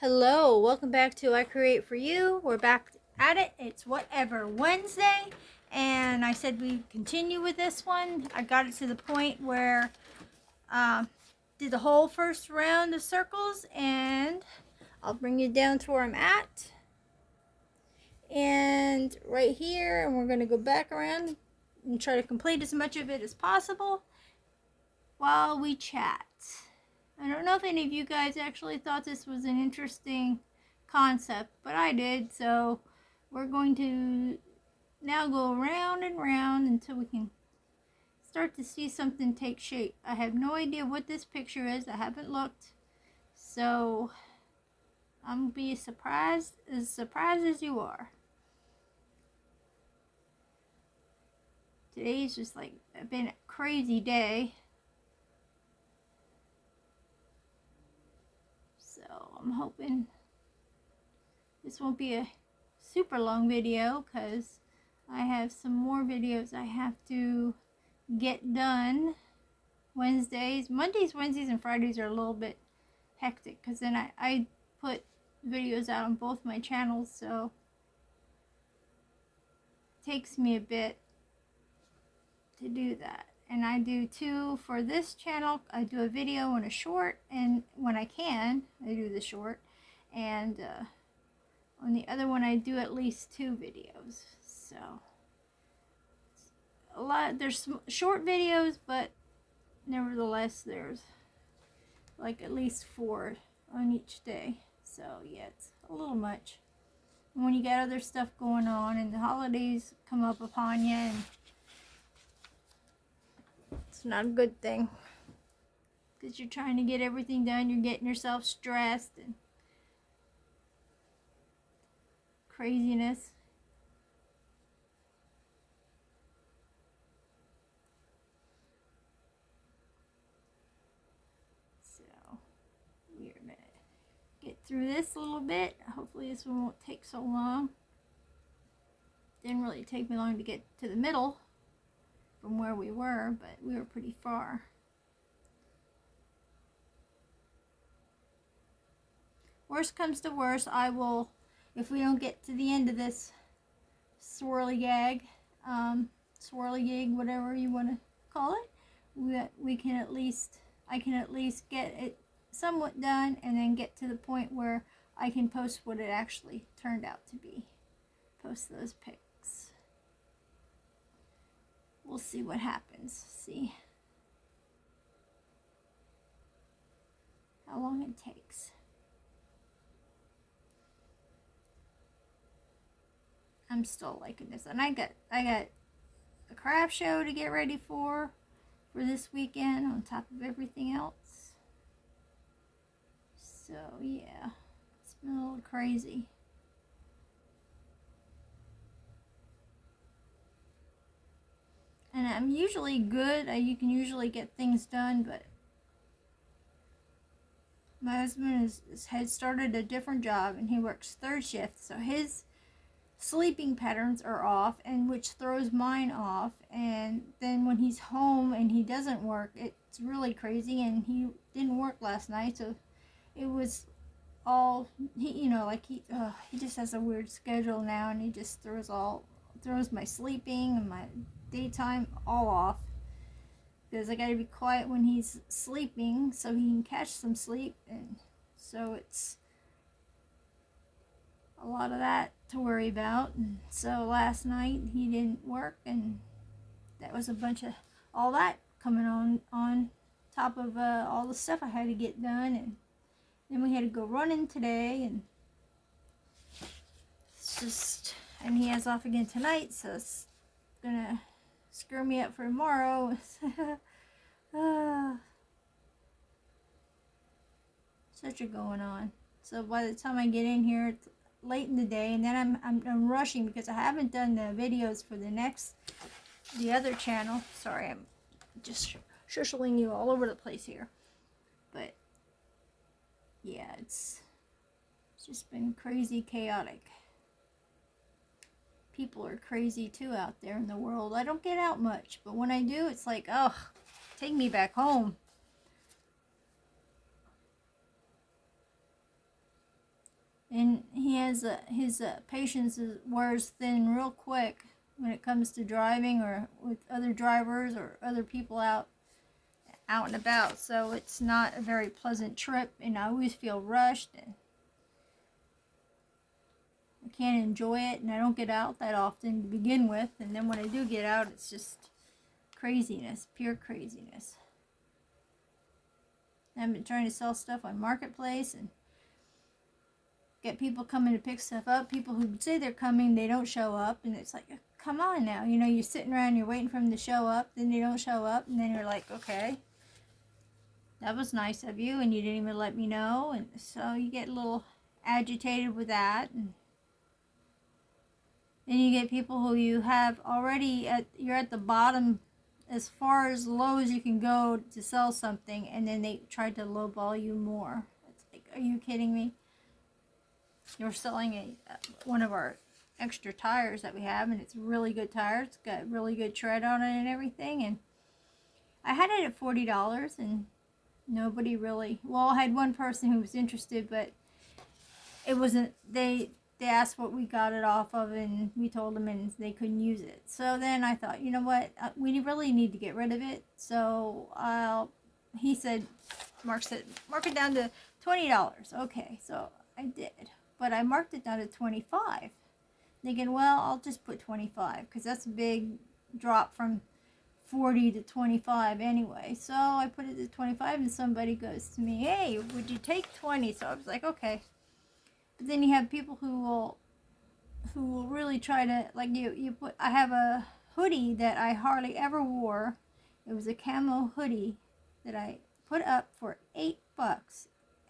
Hello, welcome back to I Create For You. We're back at it. It's Whatever Wednesday, and I said we continue with this one. I got it to the point where did the whole first round of circles, and I'll bring you down to where I'm at. And right here, and we're going to go back around and try to complete as much of it as possible while we chat. I don't know if any of you guys actually thought this was an interesting concept, but I did, so we're going to now go round and round until we can start to see something take shape. I have no idea what this picture is. I haven't looked, so I'm gonna be surprised as you are. Today's just like been a crazy day. So I'm hoping this won't be a super long video because I have some more videos I have to get done. Mondays, Wednesdays, and Fridays are a little bit hectic because then I put videos out on both my channels, so it takes me a bit to do that. And I do two for this channel. I do a video and a short, and when I can, I do the short. And on the other one, I do at least 2 videos. So a lot. There's short videos, but nevertheless, there's like at least 4 on each day. So yeah, it's a little much. And when you got other stuff going on, and the holidays come up upon you, and it's not a good thing because you're trying to get everything done. You're getting yourself stressed and craziness. So we're gonna get through this a little bit. Hopefully this one won't take so long. Didn't really take me long to get to the middle from where we were, but we were pretty far. Worst comes to worst, I will, if we don't get to the end of this swirly gig, whatever you want to call it, we can at least, I can at least get it somewhat done, and then get to the point where I can post what it actually turned out to be. Post those pics. We'll see what happens. See how long it takes. I'm still liking this, and I got a craft show to get ready for this weekend on top of everything else. So yeah, it's been a little crazy. And I'm usually good. You can usually get things done, but my husband has started a different job, and he works 3rd shift, so his sleeping patterns are off, and which throws mine off. And then when he's home and he doesn't work, it's really crazy. And he didn't work last night, so it was all he just has a weird schedule now, and he just throws my sleeping and my daytime all off, because I gotta be quiet when he's sleeping so he can catch some sleep. And so it's a lot of that to worry about. And so last night he didn't work, and that was a bunch of all that coming on top of all the stuff I had to get done. And then we had to go running today, and it's just, and he has off again tonight, so it's gonna screw me up for tomorrow. Such a going on. So by the time I get in here, it's late in the day, and then I'm rushing because I haven't done the videos for the other channel. Sorry, I'm just shushling you all over the place here. But yeah, it's just been crazy chaotic. People are crazy too out there in the world. I don't get out much, but when I do, it's like, oh, take me back home. And he has his patience wears thin real quick when it comes to driving or with other drivers or other people out and about. So it's not a very pleasant trip, and I always feel rushed and I can't enjoy it, and I don't get out that often to begin with. And then when I do get out, it's just craziness, pure craziness. I've been trying to sell stuff on Marketplace and get people coming to pick stuff up. People who say they're coming, they don't show up, and it's like, come on now. You know, you're sitting around, you're waiting for them to show up, then they don't show up, and then you're like, okay, that was nice of you, and you didn't even let me know. And so you get a little agitated with that. And then you get people who you have already you're at the bottom as far as low as you can go to sell something, and then they try to lowball you more. It's like, are you kidding me? You're selling one of our extra tires that we have, and it's really good tires. It's got really good tread on it and everything. And I had it at $40, and nobody really. Well, I had one person who was interested, but it wasn't. They asked what we got it off of, and we told them, and they couldn't use it. So then I thought, you know what? We really need to get rid of it. So he said, Mark said, mark it down to $20. Okay, so I did. But I marked it down to $25. Thinking, well, I'll just put $25 because that's a big drop from $40 to $25 anyway. So I put it to $25, and somebody goes to me, hey, would you take $20? So I was like, okay. But then you have people who will really try to, like, you put. I have a hoodie that I hardly ever wore. It was a camo hoodie that I put up for $8.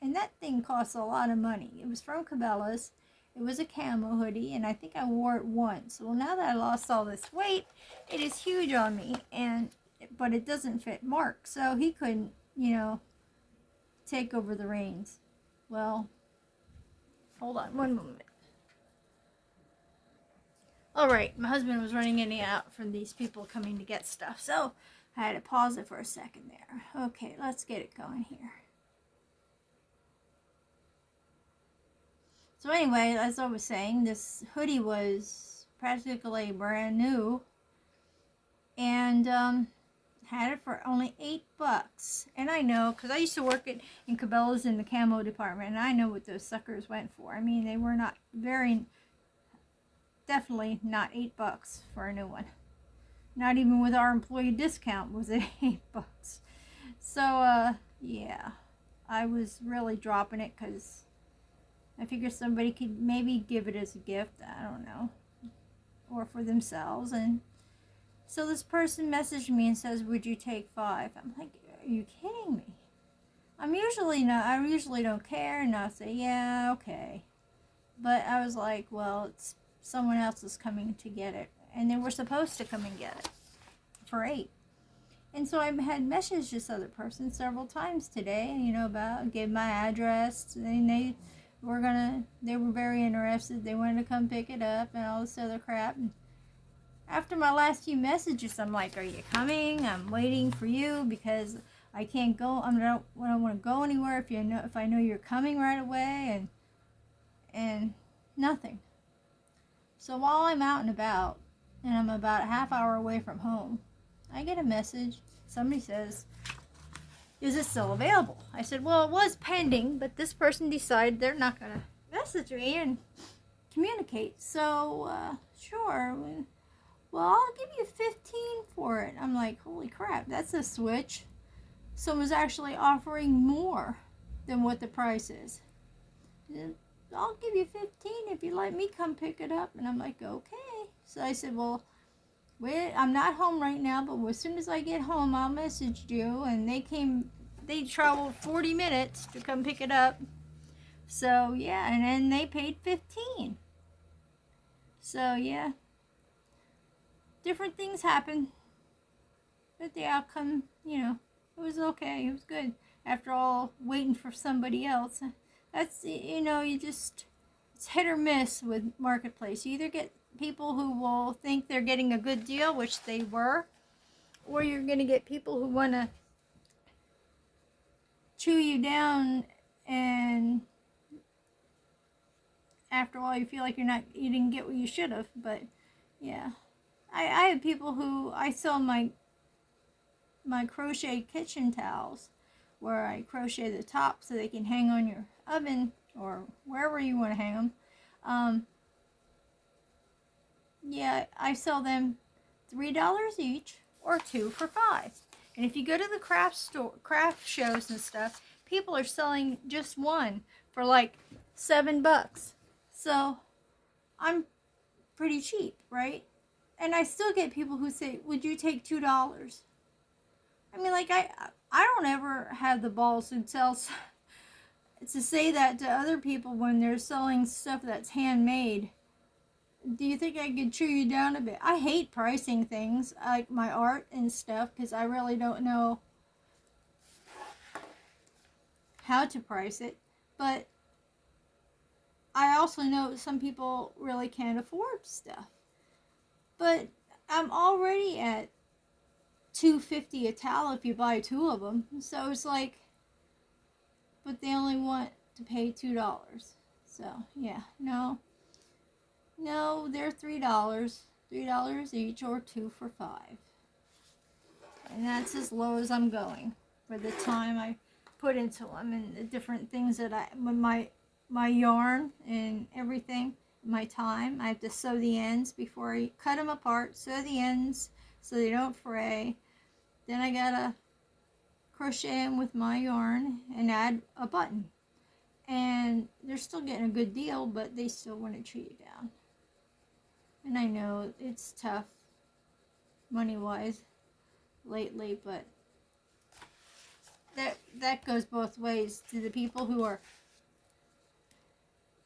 And that thing costs a lot of money. It was from Cabela's. It was a camo hoodie, and I think I wore it once. Well, now that I lost all this weight, it is huge on me, but it doesn't fit Mark, so he couldn't, take over the reins. Well, hold on one moment. All right, my husband was running in and out from these people coming to get stuff, so I had to pause it for a second there. Okay, let's get it going here. So anyway, as I was saying, this hoodie was practically brand new, and had it for only $8. And I know, because I used to work in Cabela's in the camo department, and I know what those suckers went for. I mean, they were definitely not $8 for a new one. Not even with our employee discount was it $8. So, yeah, I was really dropping it because I figured somebody could maybe give it as a gift, I don't know, or for themselves. And so this person messaged me and says, would you take 5? I'm like, are you kidding me? I usually don't care, and I'll say, yeah, okay. But I was like, well, it's someone else is coming to get it, and they were supposed to come and get it for 8. And so I had messaged this other person several times today, gave my address, and they were very interested. They wanted to come pick it up and all this other crap. And after my last few messages, I'm like, are you coming? I'm waiting for you because I can't go. I don't want to go anywhere if I know you're coming right away, and nothing. So while I'm out and about, and I'm about a half hour away from home, I get a message. Somebody says, is it still available? I said, well, it was pending, but this person decided they're not going to message me and communicate. So, sure. Well, I'll give you 15 for it. I'm like, holy crap, that's a switch. Someone's actually offering more than what the price is. I'll give you 15 if you let me come pick it up. And I'm like, okay. So I said, well, wait, I'm not home right now, but as soon as I get home, I'll message you. And they traveled 40 minutes to come pick it up. So, yeah, and then they paid 15. So, yeah. Different things happen. But the outcome, it was okay. It was good. After all, waiting for somebody else. That's, it's hit or miss with Marketplace. You either get people who will think they're getting a good deal, which they were, or you're going to get people who want to chew you down and after a while you feel like you didn't get what you should have. But yeah, I have people who I sell my crochet kitchen towels, where I crochet the top so they can hang on your oven or wherever you want to hang them. Yeah, I sell them $3 each or 2 for $5. And if you go to the craft shows and stuff, people are selling just one for like $7. So I'm pretty cheap, right? And I still get people who say, "Would you take $2?" I mean, like I don't ever have the balls to say that to other people when they're selling stuff that's handmade. Do you think I could chew you down a bit? I hate pricing things like my art and stuff because I really don't know how to price it. But I also know some people really can't afford stuff. But I'm already at $2.50 a towel if you buy 2 of them. So it's like, but they only want to pay $2. So yeah, no, they're $3 each or 2 for $5. And that's as low as I'm going for the time I put into them and the different things that my yarn and everything, my time. I have to sew the ends before I cut them apart, sew the ends so they don't fray. Then I gotta crochet them with my yarn and add a button. And they're still getting a good deal, but they still want to chew you down. And I know it's tough money-wise lately, but that goes both ways, to the people who are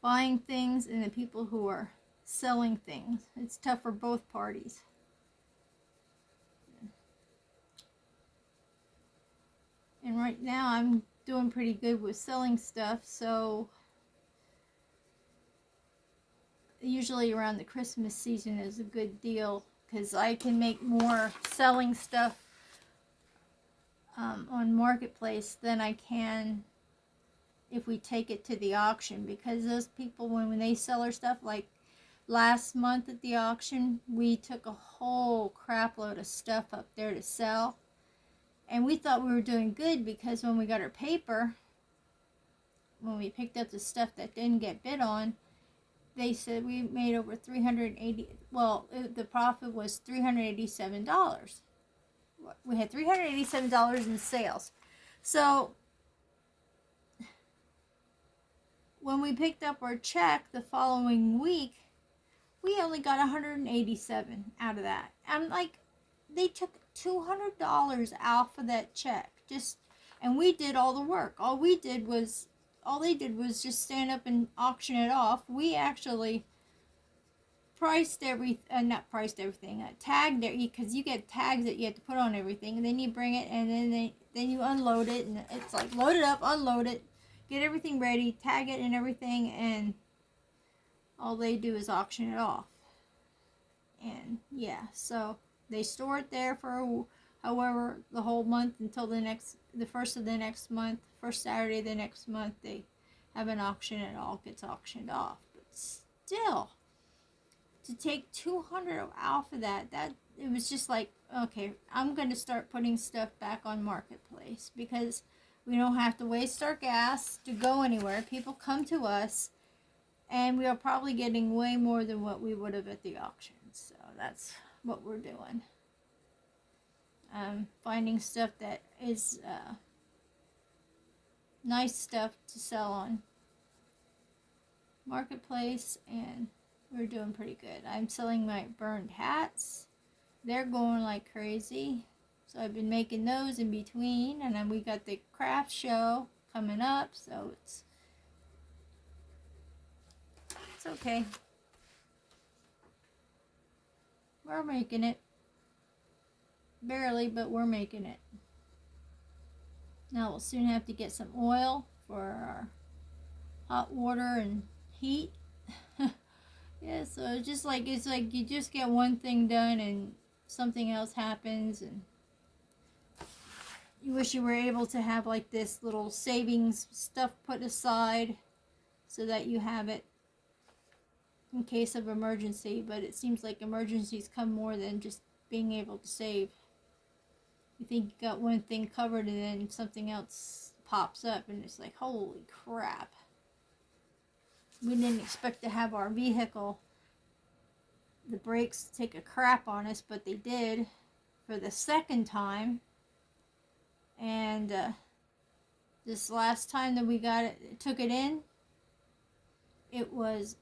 buying things and the people who are selling things. It's tough for both parties. And right now I'm doing pretty good with selling stuff, so usually around the Christmas season is a good deal because I can make more selling stuff on Marketplace than I can if we take it to the auction, because those people, when they sell their stuff, like last month at the auction, we took a whole crap load of stuff up there to sell, and we thought we were doing good because when we got our paper, when we picked up the stuff that didn't get bid on, they said we made over the profit was $387. We had $387 in sales. So when we picked up our check the following week, we only got $187 out of that. I'm like, they took $200 off of that check, and we did all the work. All they did was just stand up and auction it off. We actually tagged it, because you get tags that you have to put on everything, and then you bring it, and then you unload it, and it's like load it up, unload it, get everything ready, tag it and everything, and all they do is auction it off. And yeah, so they store it there for however the whole month until the first of the next month, first Saturday of the next month, they have an auction and it all gets auctioned off. But still, to take $200 off of that it was just like, okay, I'm going to start putting stuff back on Marketplace because we don't have to waste our gas to go anywhere. People come to us, and we are probably getting way more than what we would have at the auction. So that's what we're doing. Finding stuff that is nice stuff to sell on Marketplace, and we're doing pretty good. I'm selling my burned hats. They're going like crazy. So I've been making those in between, and then we got the craft show coming up, so it's okay. We're making it. Barely, but we're making it. Now we'll soon have to get some oil for our hot water and heat. Yeah, so it's like you just get one thing done and something else happens, and you wish you were able to have like this little savings stuff put aside so that you have it in case of emergency, but it seems like emergencies come more than just being able to save. You think you got one thing covered and then something else pops up and it's like, holy crap. We didn't expect to have our vehicle, the brakes, take a crap on us, but they did for the second time. And this last time that we got it, took it in, it was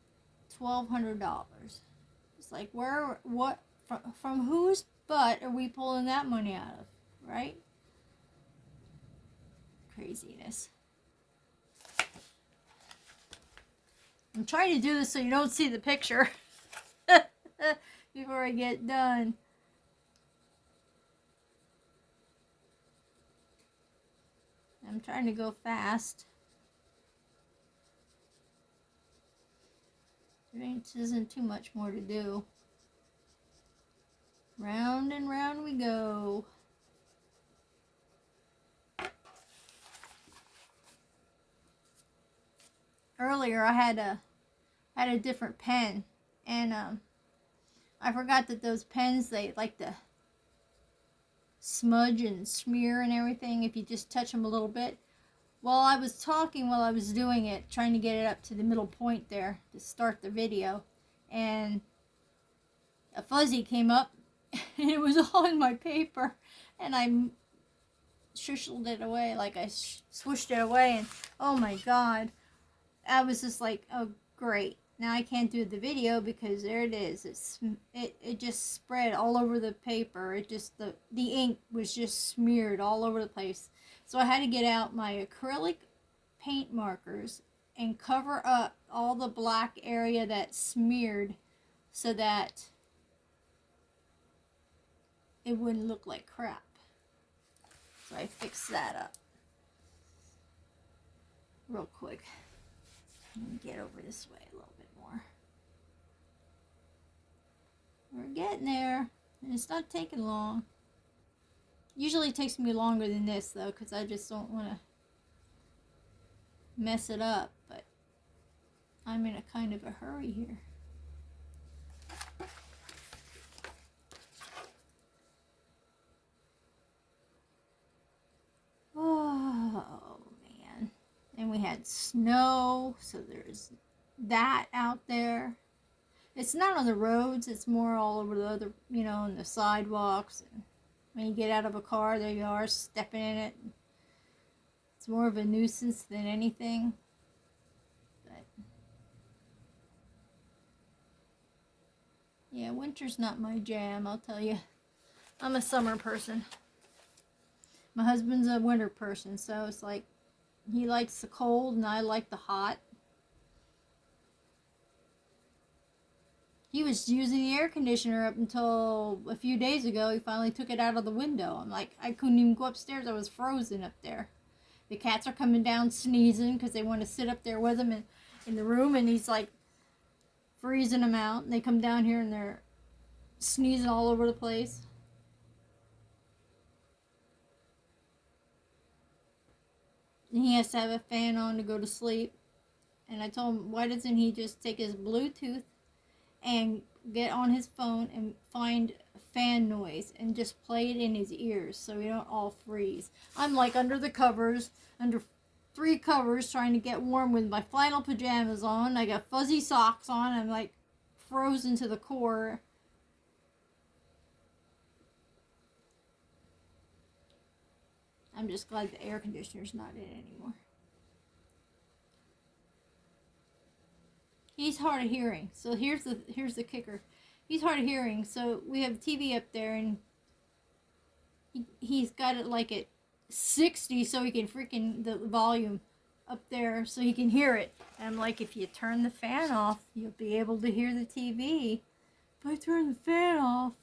$1,200. It's like, from whose butt are we pulling that money out of, right? Craziness. I'm trying to do this so you don't see the picture before I get done. I'm trying to go fast. There isn't too much more to do. Round and round we go. Earlier I had a different pen, and I forgot that those pens, they like to smudge and smear and everything if you just touch them a little bit. Well, I was talking while I was doing it, trying to get it up to the middle point there to start the video, and a fuzzy came up and it was all in my paper, and I shushled it away, like I swished it away, and oh my god, I was just like, oh great, now I can't do the video because there it is. It just spread all over the paper. It just, the ink was just smeared all over the place. So I had to get out my acrylic paint markers and cover up all the black area that smeared so that it wouldn't look like crap. So I fixed that up real quick. Let me get over this way a little bit more. We're getting there, and it's not taking long. Usually it takes me longer than this though, because I just don't want to mess it up, but I'm in a kind of a hurry here. Oh man. And we had snow, so there's that out there. It's not on the roads, it's more all over the other, on the sidewalks. And when you get out of a car, there you are, stepping in it. It's more of a nuisance than anything. But yeah, winter's not my jam, I'll tell you. I'm a summer person. My husband's a winter person, so it's like he likes the cold and I like the hot. He was using the air conditioner up until a few days ago. He finally took it out of the window. I'm like, I couldn't even go upstairs. I was frozen up there. The cats are coming down sneezing because they want to sit up there with him in the room, and he's like freezing them out. And they come down here and they're sneezing all over the place. And he has to have a fan on to go to sleep. And I told him, why doesn't he just take his Bluetooth and get on his phone and find fan noise and just play it in his ears so we don't all freeze. I'm like under the covers, under 3 covers, trying to get warm with my flannel pajamas on. I got fuzzy socks on. I'm like frozen to the core. I'm just glad the air conditioner's not in anymore. He's hard of hearing, so here's the kicker. He's hard of hearing, so we have TV up there, and he's got it like at 60, so he can freaking the volume up there, so he can hear it. And I'm like, if you turn the fan off, you'll be able to hear the TV. If I turn the fan off,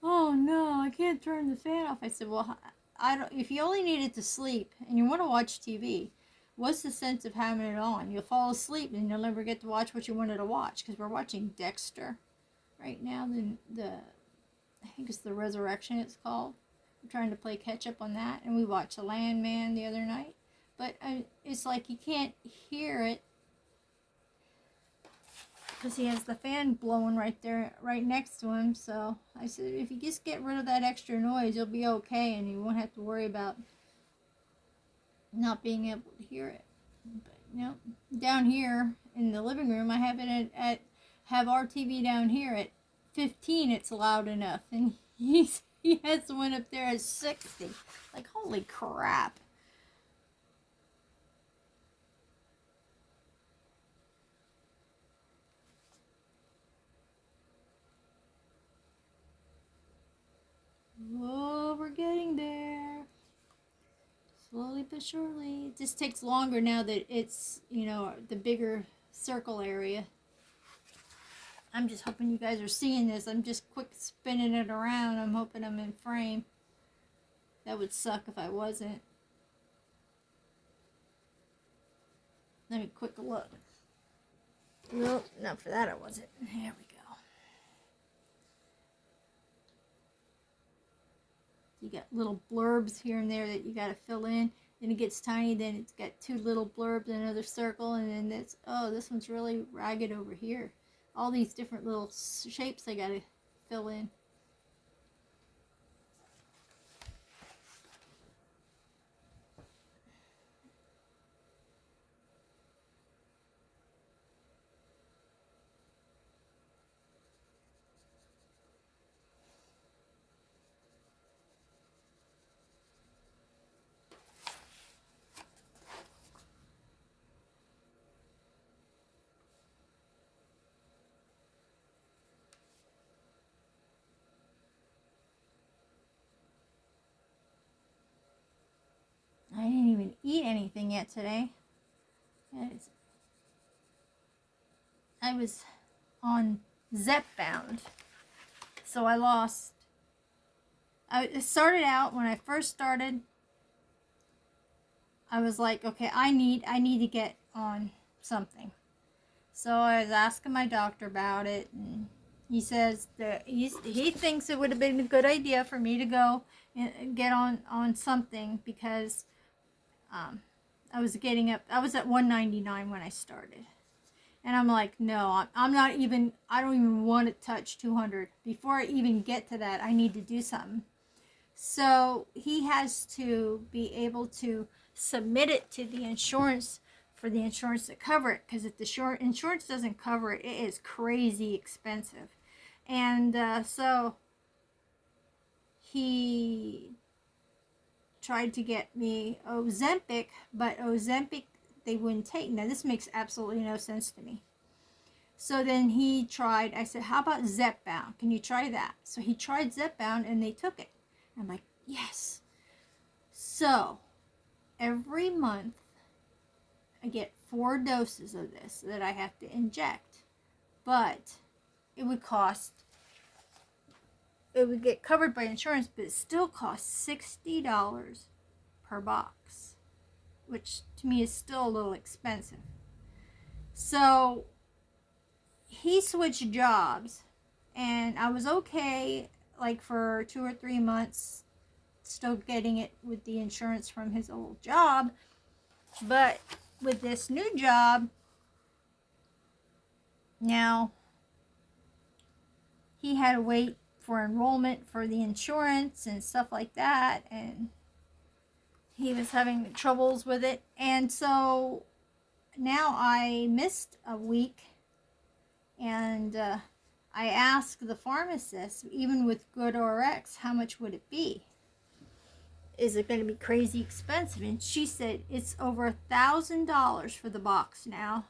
oh no, I can't turn the fan off. I said, well, I don't. If you only need it to sleep and you want to watch TV, what's the sense of having it on? You'll fall asleep and you'll never get to watch what you wanted to watch, because we're watching Dexter right now. I think it's the Resurrection it's called. We're trying to play catch up on that, and we watched The Landman the other night. But it's like you can't hear it. because he has the fan blowing right there, right next to him. So I said, if you just get rid of that extra noise, you'll be okay, and you won't have to worry about not being able to hear it. But nope. Down here in the living room, I have it have our TV down here at 15. It's loud enough, and he has one up there at 60. Like, holy crap. Oh, we're getting there. Slowly but surely. It just takes longer now that it's, the bigger circle area. I'm just hoping you guys are seeing this. I'm just quick spinning it around. I'm hoping I'm in frame. That would suck if I wasn't. Let me quick look. Nope, not for that I wasn't. There we go. You got little blurbs here and there that you got to fill in. Then it gets tiny. Then it's got two little blurbs and another circle. And then it's, oh, this one's really ragged over here. All these different little shapes I got to fill in. I didn't even eat anything yet today. I was on Zepbound. So I lost. It started out when I first started. I was like, okay, I need to get on something. So I was asking my doctor about it, and he says that he thinks it would have been a good idea for me to go and get on something because I was at 199 when I started. And I'm like, no, I don't even want to touch 200. Before I even get to that, I need to do something. So he has to be able to submit it to the insurance for the insurance to cover it. Because if the insurance doesn't cover it, it is crazy expensive. And so he tried to get me Ozempic, but Ozempic they wouldn't take. Now this makes absolutely no sense to me. So then he tried, I said, how about Zepbound? Can you try that? So he tried Zepbound and they took it. I'm like, yes. So every month I get 4 doses of this that I have to inject. But it would get covered by insurance, but it still costs $60 per box, which to me is still a little expensive. So he switched jobs, and I was okay like for 2 or 3 months still getting it with the insurance from his old job. But with this new job, now he had to wait for enrollment for the insurance and stuff like that, and he was having troubles with it. And so now I missed a week, and I asked the pharmacist, even with GoodRx, how much would it be? Is it going to be crazy expensive? And she said it's over $1,000 for the box now,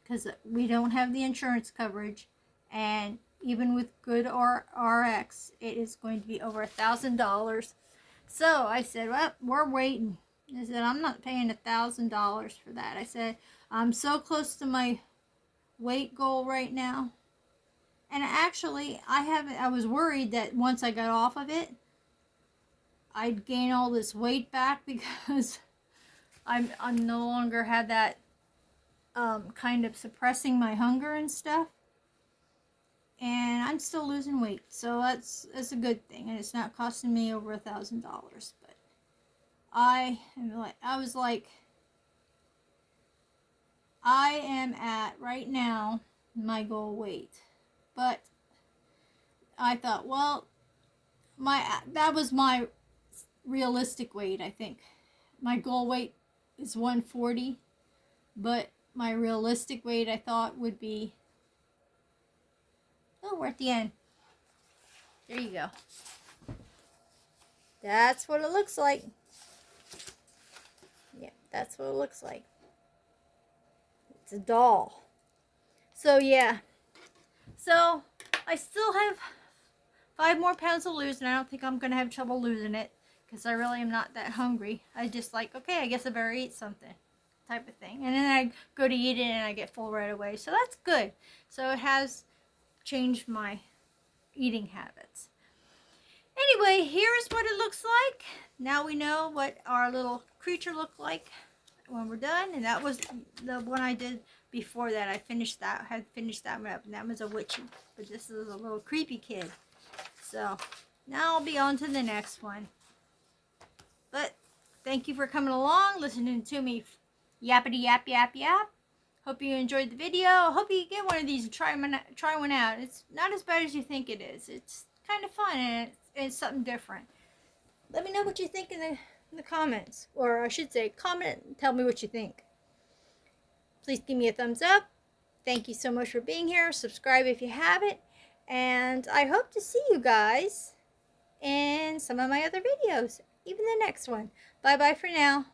because we don't have the insurance coverage, and even with GoodRx, it is going to be over $1,000. So I said, well, we're waiting. I said, I'm not paying $1,000 for that. I said, I'm so close to my weight goal right now. And actually, I was worried that once I got off of it, I'd gain all this weight back, because I'm no longer had that kind of suppressing my hunger and stuff. And I'm still losing weight, so that's a good thing, and it's not costing me over $1,000. But I was like, I am at right now my goal weight. But I thought, well, that was my realistic weight, I think. My goal weight is 140, but my realistic weight I thought would be, oh, we're at the end. There you go. That's what it looks like. Yeah, that's what it looks like. It's a doll. So yeah. So I still have 5 more pounds to lose, and I don't think I'm going to have trouble losing it because I really am not that hungry. I just like, okay, I guess I better eat something type of thing. And then I go to eat it and I get full right away. So that's good. So it has changed my eating habits. Anyway, here's what it looks like. Now we know what our little creature looked like when we're done. And that was the one I did before that. I had finished that one up. And that was a witchy. But this is a little creepy kid. So now I'll be on to the next one. But thank you for coming along, listening to me yappity yap yap yap. Hope you enjoyed the video. Hope you get one of these and try one out. It's not as bad as you think it is. It's kind of fun and it's something different. Let me know what you think in the comments. Or I should say, comment and tell me what you think. Please give me a thumbs up. Thank you so much for being here. Subscribe if you haven't. And I hope to see you guys in some of my other videos. Even the next one. Bye bye for now.